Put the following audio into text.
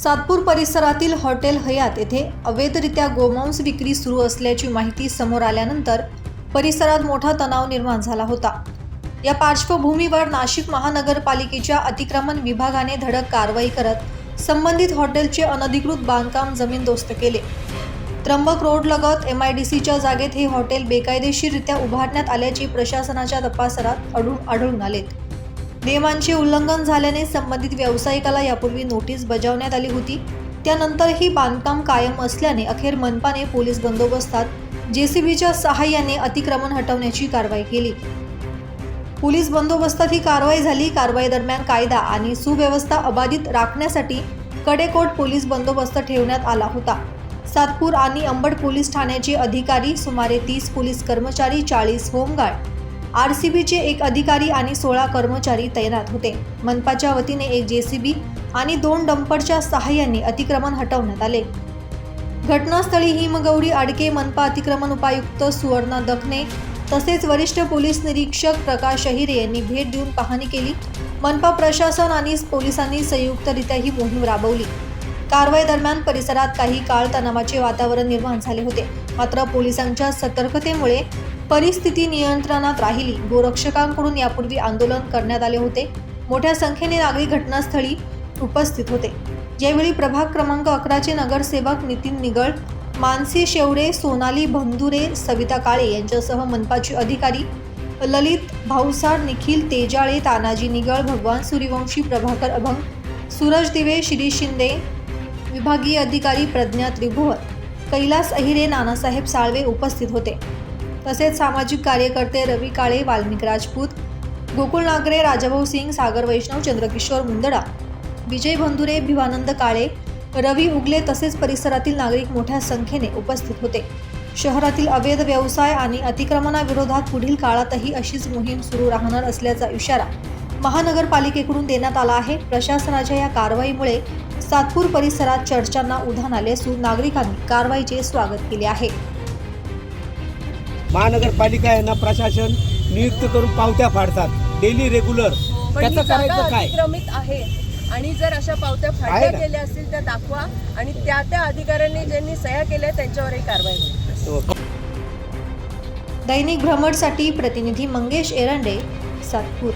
सातपूर परिसरातील हॉटेल हयात येथे अवैधरित्या गोमांस विक्री सुरू असल्याची माहिती समोर आल्यानंतर परिसरात मोठा तणाव निर्माण झाला होता। या पार्श्वभूमीवर नाशिक महानगरपालिकेच्या अतिक्रमण विभागाने धडक कारवाई करत संबंधित हॉटेलचे अनधिकृत बांधकाम जमीनदोस्त केले। त्र्यंबक रोड लगत MIDCच्या जागेत हे हॉटेल बेकायदेशीररित्या उभारण्यात आल्याचे प्रशासनाच्या तपासात आढळून आले। नियमांचे उल्लंघन झाल्याने संबंधित व्यावसायिकाला यापूर्वी नोटीस बजावण्यात आली होती। त्यानंतरही बांधकाम कायम असल्याने अखेर मनपाने पोलीस बंदोबस्तात JCBच्या सहाय्याने अतिक्रमण हटवण्याची कारवाई केली। पोलीस बंदोबस्तात ही कारवाई झाली। कारवाई दरम्यान कायदा आणि सुव्यवस्था अबाधित राखण्यासाठी कडेकोट पोलीस बंदोबस्त ठेवण्यात आला होता। सातपूर आणि अंबड पोलीस ठाण्याचे अधिकारी, सुमारे 30 पोलीस कर्मचारी, 40 होमगार्ड, RCBचे 1 अधिकारी आणि 16 कर्मचारी तैनात होते। मनपाच्या वतीने 1 JCB आणि 2 डंपरच्या सहाय्याने अतिक्रमण हटवण्यात आले। घटनास्थळी हिमगौरी आडके, मनपा अतिक्रमण उपायुक्त सुवर्णा दखने तसेच वरिष्ठ पोलीस निरीक्षक प्रकाश अहिरे यांनी भेट देऊन पाहणी केली। मनपा प्रशासन आणि पोलिसांनी संयुक्तरित्या ही मोहीम राबवली। कारवाई दरम्यान परिसरात काही काळ तणावाचे वातावरण निर्माण झाले होते, मात्र पोलिसांच्या सतर्कतेमुळे परिस्थिती नियंत्रणात राहिली। गोरक्षकांकडून यापूर्वी आंदोलन करण्यात आले होते। मोठ्या संख्येने नागरिक घटनास्थळी उपस्थित होते। यावेळी प्रभाग क्रमांक 11चे नगरसेवक नितीन निगळ, मानसी शेवडे, सोनाली भंदुरे, सविता काळे यांच्यासह मनपाचे अधिकारी ललित भाऊसार, निखिल तेजाळे, तानाजी निगळ, भगवान सूर्यवंशी, प्रभाकर अभंग, सूरज दिवे, शिरीष शिंदे, विभागीय अधिकारी प्रज्ञा त्रिभुवन, कैलास अहिरे, नानासाहेब साळवे उपस्थित होते। तसेच सामाजिक कार्यकर्ते रवी काळे, वाल्मिक राजपूत, गोकुळ नागरे, राजाभाऊ सिंग, सागर वैष्णव, चंद्रकिशोर मुंदडा, विजय भंदुरे, भिवानंद काळे, रवी उगले तसेच परिसरातील नागरिक मोठ्या संख्येने उपस्थित होते। शहरातील अवैध व्यवसाय आणि अतिक्रमणाविरोधात पुढील काळातही अशीच मोहीम सुरू राहणार असल्याचा इशारा महानगरपालिकेकडून देण्यात आला आहे। प्रशासनाच्या या कारवाईमुळे सातपूर परिसरात चर्चांना उधाण आले असून नागरिकांनी कारवाईचे स्वागत केले आहे। महानगरपालिका यांना प्रशासन नियुक्त करून पावत्या फाडतात डेली रेग्युलर, त्याचं करायचं काय? अतिक्रमित आहे आणि जर अशा पावत्या फाडल्या गेल्या असतील तर दाखवा आणि त्या अधिकाऱ्यांनी ज्यांनी सह्या केल्या त्यांच्यावरही कारवाई होईल। दैनिक भ्रमरसाठी प्रतिनिधी मंगेश एरंडे, सातपूर।